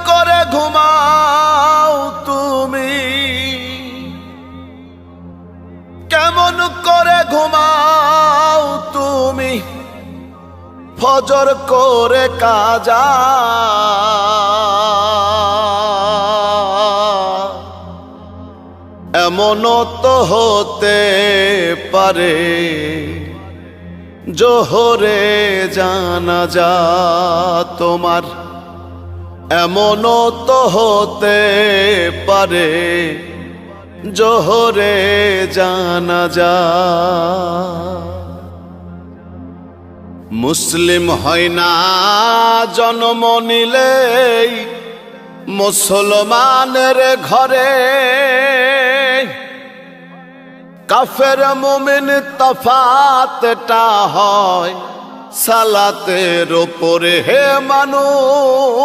করে ঘুমাও তুমি, কেমন করে ঘুমাও তুমি ফজর করে কাজা। এমনও তো হতে পারে জোহরে জানাজা তোমার, এমনও তো হতে পারে জোহরে জানাজা। মুসলিম হয় না জন্ম নিলেই মুসলমানের ঘরে, কাফের মুমিন তফাতটা হয় সালাতের উপরে হে মানুষ।